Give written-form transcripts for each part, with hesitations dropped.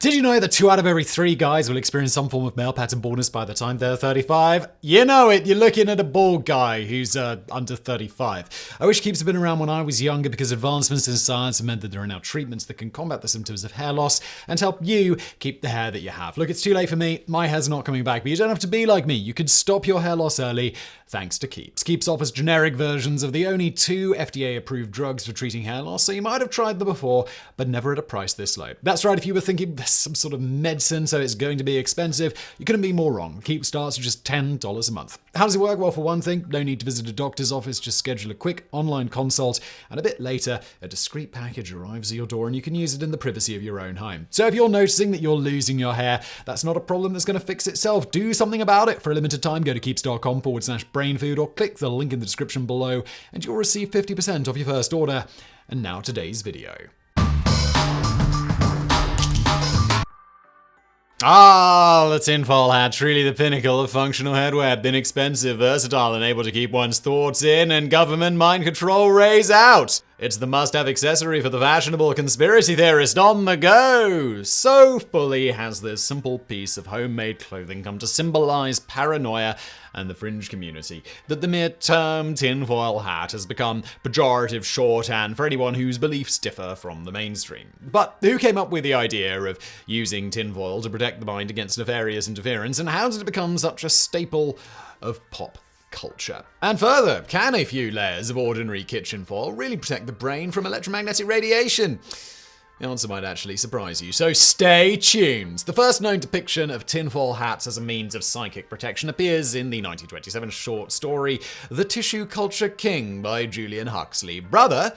Did you know that 2 out of every 3 guys will experience some form of male pattern baldness by the time they're 35? You know it, you're looking at a bald guy who's under 35. I wish keeps had been around when I was younger because advancements in science have meant that there are now treatments that can combat the symptoms of hair loss and help you keep the hair that you have. Look, it's too late for me, my hair's not coming back, but you don't have to be like me. You can stop your hair loss early thanks to Keeps. Keeps offers generic versions of the only 2 FDA-approved drugs for treating hair loss, so you might have tried them before, but never at a price this low. That's right, if you were thinking some sort of medicine, so it's going to be expensive, you couldn't be more wrong. Keep starts at just $10 a month. How does it work? Well, for one thing, no need to visit a doctor's office, just schedule a quick online consult, and a bit later, a discreet package arrives at your door and you can use it in the privacy of your own home. So if you're noticing that you're losing your hair, that's not a problem that's going to fix itself. Do something about it. For a limited time, go to keeps.com/brainfood or click the link in the description below and you'll receive 50% off your first order. And now today's video. The Tinfoil Hat, truly the pinnacle of functional headwear. Inexpensive, versatile, and able to keep one's thoughts in and government mind control rays out. It's the must-have accessory for the fashionable conspiracy theorist on the go. So fully has this simple piece of homemade clothing come to symbolize paranoia and the fringe community that the mere term tinfoil hat has become pejorative shorthand for anyone whose beliefs differ from the mainstream. But who came up with the idea of using tinfoil to protect the mind against nefarious interference, and how did it become such a staple of pop culture? And further, can a few layers of ordinary kitchen foil really protect the brain from electromagnetic radiation? The answer might actually surprise you, so stay tuned. The first known depiction of tinfoil hats as a means of psychic protection appears in the 1927 short story The Tissue Culture King by Julian Huxley, brother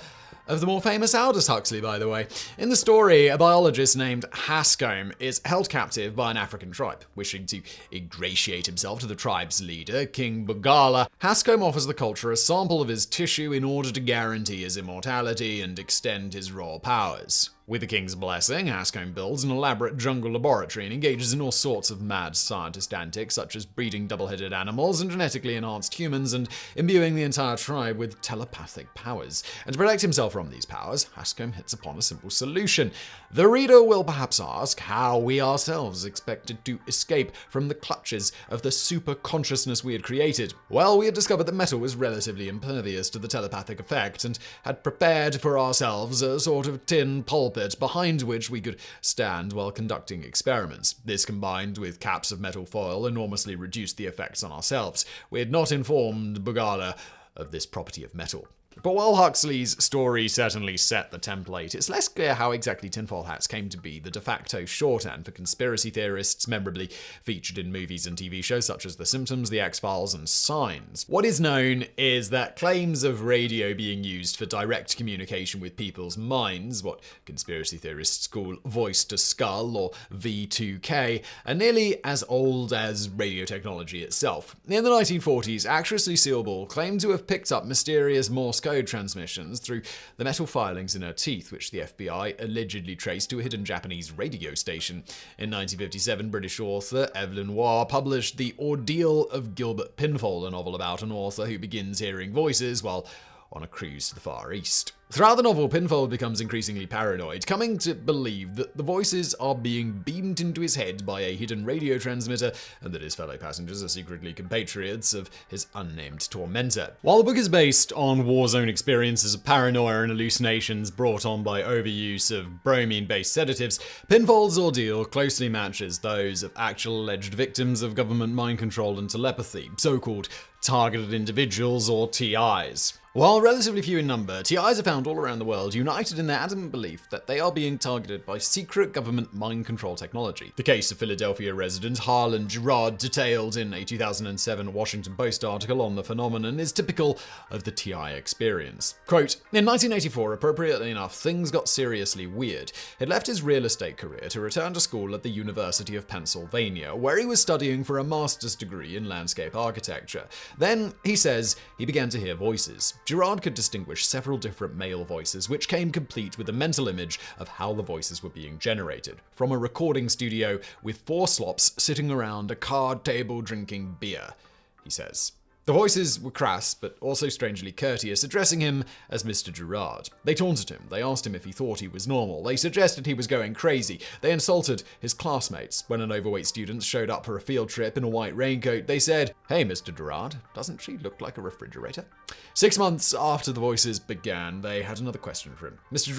of the more famous Aldous Huxley, by the way. In the story, a biologist named Hanscom is held captive by an African tribe. Wishing to ingratiate himself to the tribe's leader, King Bugala, Hanscom offers the culture a sample of his tissue in order to guarantee his immortality and extend his raw powers. With the king's blessing, Hanscom builds an elaborate jungle laboratory and engages in all sorts of mad scientist antics, such as breeding double-headed animals and genetically enhanced humans and imbuing the entire tribe with telepathic powers. And to protect himself from these powers, Hanscom hits upon a simple solution. The reader will perhaps ask how we ourselves expected to escape from the clutches of the super consciousness we had created. Well, we had discovered that metal was relatively impervious to the telepathic effect and had prepared for ourselves a sort of tin pulpit behind which we could stand while conducting experiments. This, combined with caps of metal foil, enormously reduced the effects on ourselves. We had not informed Bugala of this property of metal. But while Huxley's story certainly set the template, it's less clear how exactly tinfoil hats came to be the de facto shorthand for conspiracy theorists, memorably featured in movies and TV shows such as The Simpsons, The X-Files, and Signs. What is known is that claims of radio being used for direct communication with people's minds, what conspiracy theorists call voice-to-skull or V2K, are nearly as old as radio technology itself. In the 1940s, actress Lucille Ball claimed to have picked up mysterious Morse code transmissions through the metal filings in her teeth, which the FBI allegedly traced to a hidden Japanese radio station. In 1957, British author Evelyn Waugh published The Ordeal of Gilbert Pinfold, a novel about an author who begins hearing voices while on a cruise to the Far East. Throughout the novel, Pinfold becomes increasingly paranoid, coming to believe that the voices are being beamed into his head by a hidden radio transmitter and that his fellow passengers are secretly compatriots of his unnamed tormentor. While the book is based on war zone experiences of paranoia and hallucinations brought on by overuse of bromine-based sedatives, Pinfold's ordeal closely matches those of actual alleged victims of government mind control and telepathy, so-called targeted individuals or TIs. While relatively few in number, TIs are found all around the world, united in their adamant belief that they are being targeted by secret government mind control technology. The case of Philadelphia resident Harlan Gerard, detailed in a 2007 Washington Post article on the phenomenon, is typical of the TI experience. Quote, in 1984, appropriately enough, things got seriously weird. He'd left his real estate career to return to school at the University of Pennsylvania, where he was studying for a master's degree in landscape architecture. Then, he says, he began to hear voices. Gerard could distinguish several different male voices, which came complete with a mental image of how the voices were being generated, from a recording studio with 4 slops sitting around a card table drinking beer, he says. The voices were crass, but also strangely courteous, addressing him as Mr. Gerard. They taunted him, they asked him if he thought he was normal, they suggested he was going crazy, they insulted his classmates. When an overweight student showed up for a field trip in a white raincoat, they said, "Hey, Mr. Gerard, doesn't she look like a refrigerator?" 6 months after the voices began, they had another question for him. Mr.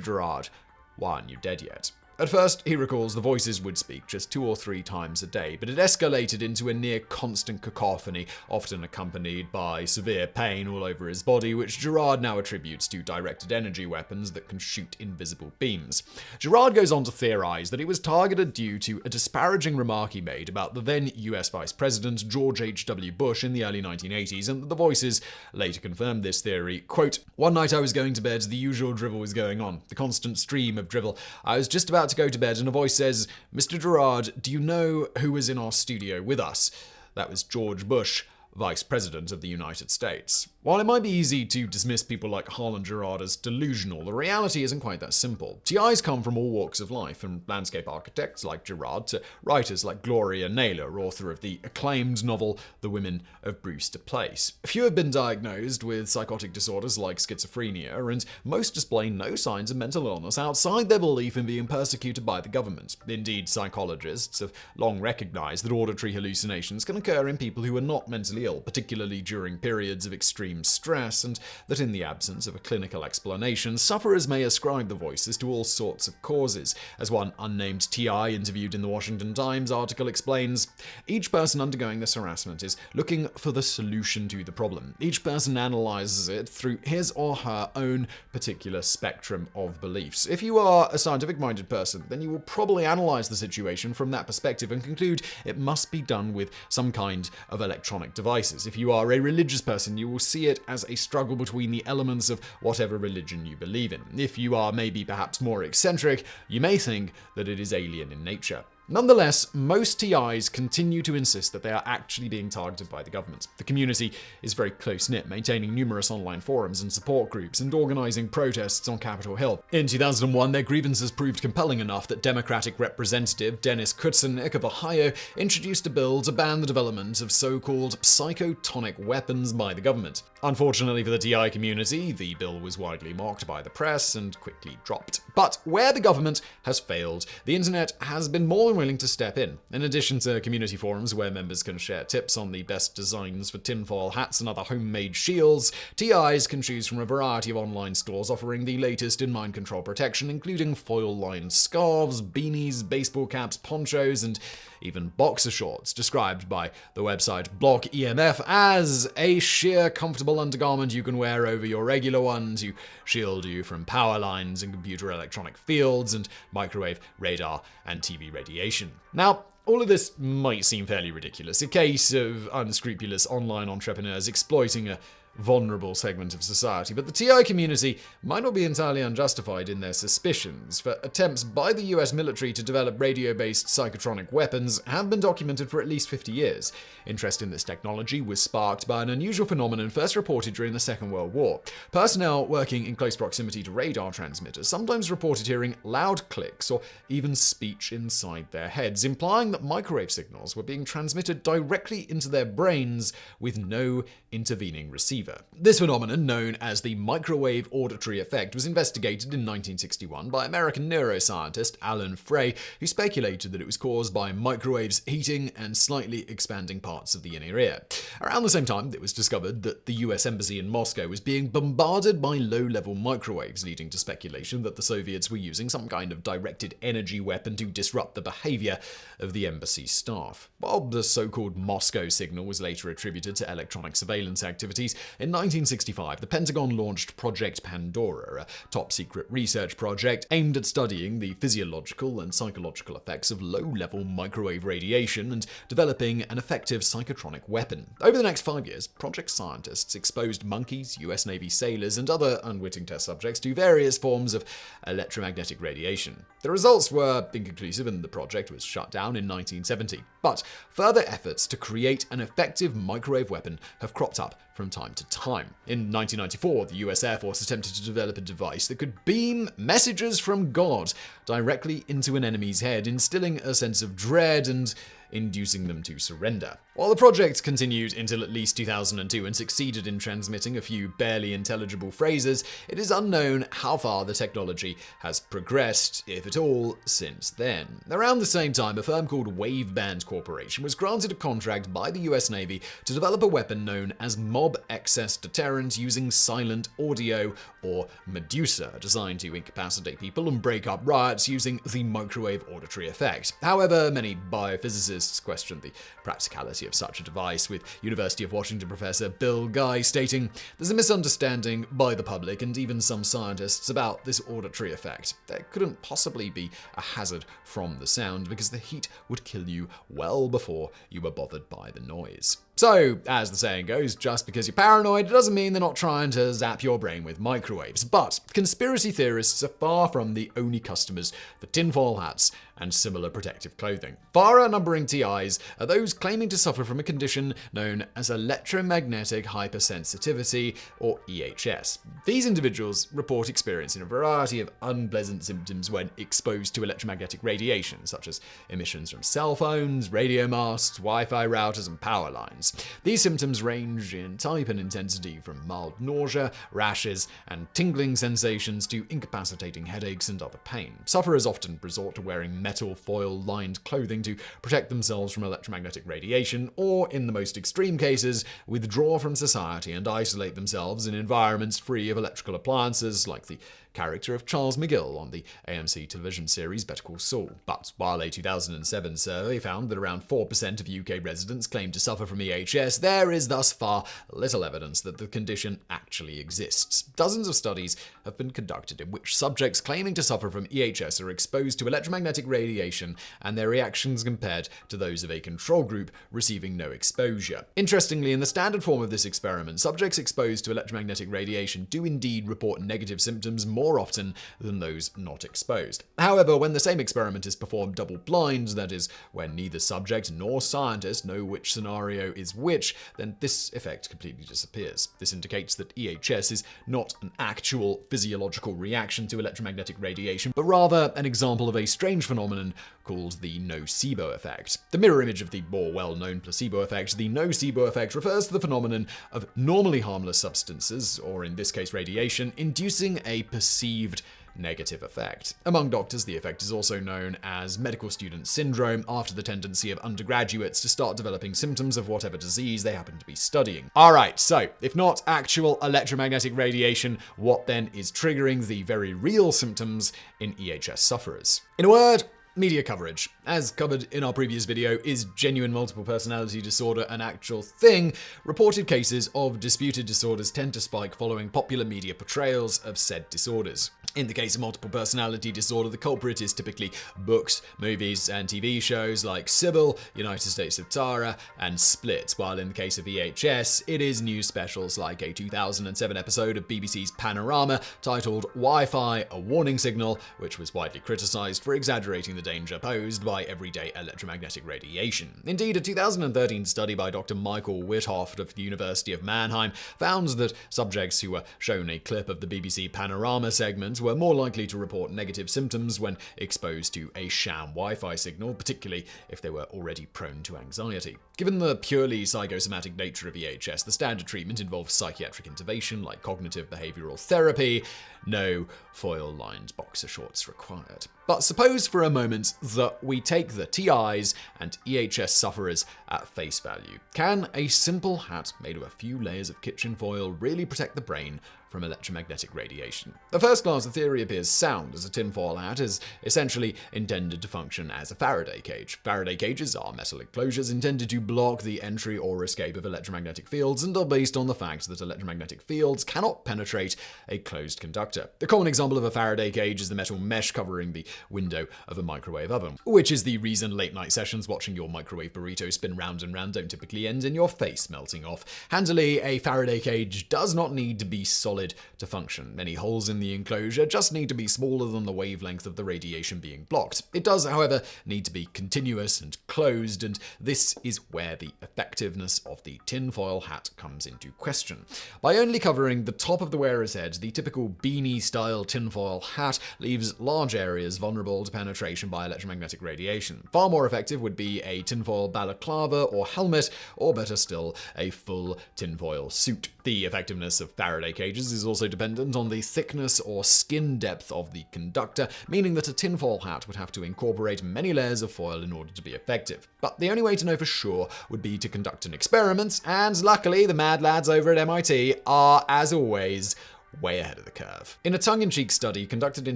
Gerard, why aren't you dead yet?" At first, he recalls the voices would speak just 2 or 3 times a day, but it escalated into a near constant cacophony, often accompanied by severe pain all over his body, which Gerard now attributes to directed energy weapons that can shoot invisible beams. Gerard goes on to theorize that he was targeted due to a disparaging remark he made about the then US Vice President George H.W. Bush in the early 1980s, and that the voices later confirmed this theory. Quote, "One night I was going to bed, the usual drivel was going on, the constant stream of drivel. I was just about to go to bed and a voice says, 'Mr. Gerard, do you know who was in our studio with us?' That was George Bush, Vice President of the United States." While it might be easy to dismiss people like Harlan Gerard as delusional, the reality isn't quite that simple. TIs come from all walks of life, from landscape architects like Gerard to writers like Gloria Naylor, author of the acclaimed novel The Women of Brewster Place. Few have been diagnosed with psychotic disorders like schizophrenia, and most display no signs of mental illness outside their belief in being persecuted by the government. Indeed, psychologists have long recognized that auditory hallucinations can occur in people who are not mentally ill, particularly during periods of extreme stress, and that in the absence of a clinical explanation, sufferers may ascribe the voices to all sorts of causes. As one unnamed TI interviewed in the Washington Times article explains, "Each person undergoing this harassment is looking for the solution to the problem. Each person analyzes it through his or her own particular spectrum of beliefs. If you are a scientific-minded person, then you will probably analyze the situation from that perspective and conclude it must be done with some kind of electronic devices. If you are a religious person, you will see it as a struggle between the elements of whatever religion you believe in. If you are maybe perhaps more eccentric, you may think that it is alien in nature." Nonetheless, most TIs continue to insist that they are actually being targeted by the government. The community is very close-knit, maintaining numerous online forums and support groups and organizing protests on Capitol Hill. In 2001, their grievances proved compelling enough that Democratic Representative Dennis Kucinich of Ohio introduced a bill to ban the development of so-called psychotonic weapons by the government. Unfortunately for the TI community, the bill was widely mocked by the press and quickly dropped. But where the government has failed, the internet has been more than willing to step in. In addition to community forums where members can share tips on the best designs for tinfoil hats and other homemade shields, TIs can choose from a variety of online stores offering the latest in mind control protection, including foil-lined scarves, beanies, baseball caps, ponchos, and even boxer shorts, described by the website Block EMF as a sheer, comfortable undergarment you can wear over your regular one to shield you from power lines and computer electronic fields and microwave, radar, and TV radiation. Now, all of this might seem fairly ridiculous, a case of unscrupulous online entrepreneurs exploiting a vulnerable segment of society, but the TI community might not be entirely unjustified in their suspicions, for attempts by the US military to develop radio-based psychotronic weapons have been documented for at least 50 years. Interest in this technology was sparked by an unusual phenomenon first reported during the Second World War. Personnel working in close proximity to radar transmitters sometimes reported hearing loud clicks or even speech inside their heads, implying that microwave signals were being transmitted directly into their brains with no intervening receiver. This phenomenon, known as the microwave auditory effect, was investigated in 1961 by American neuroscientist Alan Frey, who speculated that it was caused by microwaves heating and slightly expanding parts of the inner ear. Around the same time, it was discovered that the US Embassy in Moscow was being bombarded by low-level microwaves, leading to speculation that the Soviets were using some kind of directed energy weapon to disrupt the behavior of the embassy staff. While the so-called Moscow signal was later attributed to electronic surveillance activities, in 1965, the Pentagon launched Project Pandora, a top-secret research project aimed at studying the physiological and psychological effects of low-level microwave radiation and developing an effective psychotronic weapon. Over the next 5 years, project scientists exposed monkeys, US Navy sailors, and other unwitting test subjects to various forms of electromagnetic radiation. The results were inconclusive and the project was shut down in 1970. But further efforts to create an effective microwave weapon have cropped up from time to time. In 1994, the US Air Force attempted to develop a device that could beam messages from God directly into an enemy's head, instilling a sense of dread and inducing them to surrender. While the project continued until at least 2002 and succeeded in transmitting a few barely intelligible phrases, it is unknown how far the technology has progressed, if at all, since then. Around the same time, a firm called Waveband Corporation was granted a contract by the US Navy to develop a weapon known as mob excess deterrent using silent audio, or Medusa, designed to incapacitate people and break up riots using the microwave auditory effect. However, many biophysicists questioned the practicality of such a device, with University of Washington professor Bill Guy stating, "There's a misunderstanding by the public and even some scientists about this auditory effect. There couldn't possibly be a hazard from the sound because the heat would kill you well before you were bothered by the noise." So, as the saying goes, just because you're paranoid doesn't mean they're not trying to zap your brain with microwaves. But conspiracy theorists are far from the only customers for tinfoil hats and similar protective clothing. Far outnumbering TIs are those claiming to suffer from a condition known as electromagnetic hypersensitivity, or EHS. These individuals report experiencing a variety of unpleasant symptoms when exposed to electromagnetic radiation, such as emissions from cell phones, radio masts, Wi-Fi routers, and power lines. These symptoms range in type and intensity from mild nausea, rashes, and tingling sensations to incapacitating headaches and other pain. Sufferers often resort to wearing metal foil-lined clothing to protect themselves from electromagnetic radiation, or, in the most extreme cases, withdraw from society and isolate themselves in environments free of electrical appliances, like the character of Charles McGill on the AMC television series Better Call Saul. But while a 2007 survey found that around 4% of UK residents claim to suffer from EHS, there is thus far little evidence that the condition actually exists. Dozens of studies have been conducted in which subjects claiming to suffer from EHS are exposed to electromagnetic radiation and their reactions compared to those of a control group receiving no exposure. Interestingly, in the standard form of this experiment, subjects exposed to electromagnetic radiation do indeed report negative symptoms more often than those not exposed. However, when the same experiment is performed double-blind, that is, when neither subject nor scientist know which scenario is which, then this effect completely disappears. This indicates that EHS is not an actual physiological reaction to electromagnetic radiation, but rather an example of a strange phenomenon called the nocebo effect. The mirror image of the more well-known placebo effect, the nocebo effect refers to the phenomenon of normally harmless substances, or in this case radiation, inducing a perceived negative effect. Among doctors, the effect is also known as medical student syndrome, after the tendency of undergraduates to start developing symptoms of whatever disease they happen to be studying. Alright, so if not actual electromagnetic radiation, what then is triggering the very real symptoms in EHS sufferers? In a word, media coverage. As covered in our previous video, is genuine multiple personality disorder an actual thing? Reported cases of disputed disorders tend to spike following popular media portrayals of said disorders. In the case of multiple personality disorder, the culprit is typically books, movies, and TV shows like Sybil, United States of Tara, and Split, while in the case of EHS, it is news specials like a 2007 episode of BBC's Panorama titled Wi-Fi, a Warning Signal, which was widely criticized for exaggerating the danger posed by everyday electromagnetic radiation. Indeed, a 2013 study by Dr. Michael Withoft of the University of Mannheim found that subjects who were shown a clip of the BBC Panorama segment were more likely to report negative symptoms when exposed to a sham Wi-Fi signal, particularly if they were already prone to anxiety. Given the purely psychosomatic nature of EHS, the standard treatment involves psychiatric intervention like cognitive behavioral therapy. No foil-lined boxer shorts required. But suppose for a moment that we take the TIs and EHS sufferers at face value. Can a simple hat made of a few layers of kitchen foil really protect the brain from electromagnetic radiation? At first glance, the theory appears sound, as a tinfoil hat is essentially intended to function as a Faraday cage. Faraday cages are metal enclosures intended to block the entry or escape of electromagnetic fields and are based on the fact that electromagnetic fields cannot penetrate a closed conductor. The common example of a Faraday cage is the metal mesh covering the window of a microwave oven, which is the reason late-night sessions watching your microwave burrito spin round and round don't typically end in your face melting off. Handily, a Faraday cage does not need to be solid solid to function. Any holes in the enclosure just need to be smaller than the wavelength of the radiation being blocked. It does, however, need to be continuous and closed, and this is where the effectiveness of the tinfoil hat comes into question. By only covering the top of the wearer's head, the typical beanie-style tinfoil hat leaves large areas vulnerable to penetration by electromagnetic radiation. Far more effective would be a tinfoil balaclava or helmet, or better still, a full tinfoil suit. The effectiveness of Faraday cages is also dependent on the thickness or skin depth of the conductor, meaning that a tinfoil hat would have to incorporate many layers of foil in order to be effective. But the only way to know for sure would be to conduct an experiment, and luckily the mad lads over at MIT are, as always, way ahead of the curve. In a tongue-in-cheek study conducted in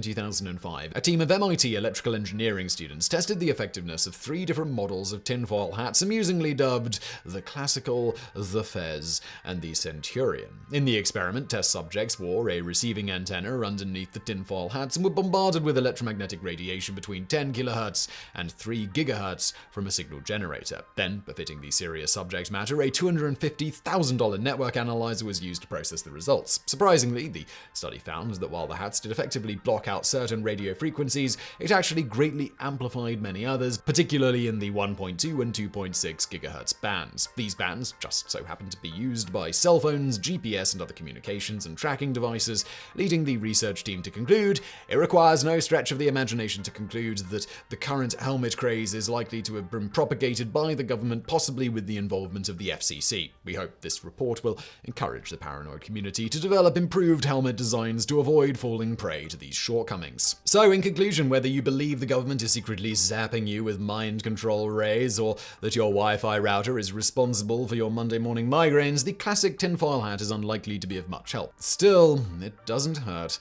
2005, a team of MIT electrical engineering students tested the effectiveness of 3 different models of tinfoil hats, amusingly dubbed the Classical, the Fez, and the Centurion. In the experiment, test subjects wore a receiving antenna underneath the tinfoil hats and were bombarded with electromagnetic radiation between 10 kHz and 3 GHz from a signal generator. Then, befitting the serious subject matter, a $250,000 network analyzer was used to process the results. Surprisingly, the study found that while the hats did effectively block out certain radio frequencies, it actually greatly amplified many others, particularly in the 1.2 and 2.6 GHz bands. These bands just so happen to be used by cell phones, GPS, and other communications and tracking devices, leading the research team to conclude it requires no stretch of the imagination to conclude that the current helmet craze is likely to have been propagated by the government, possibly with the involvement of the FCC. We hope this report will encourage the paranoid community to develop improved helmet designs to avoid falling prey to these shortcomings. So, in conclusion, whether you believe the government is secretly zapping you with mind control rays, or that your Wi-Fi router is responsible for your Monday morning migraines, the classic tinfoil hat is unlikely to be of much help. Still, it doesn't hurt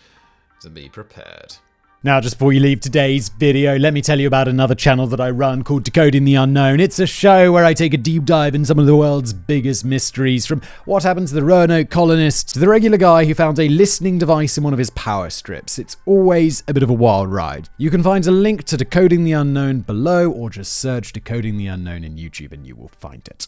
to be prepared. Now, just before you leave today's video, let me tell you about another channel that I run called Decoding the Unknown. It's a show where I take a deep dive in some of the world's biggest mysteries, from what happened to the Roanoke colonists to the regular guy who found a listening device in one of his power strips. It's always a bit of a wild ride. You can find a link to Decoding the Unknown below, or just search Decoding the Unknown in YouTube and you will find it.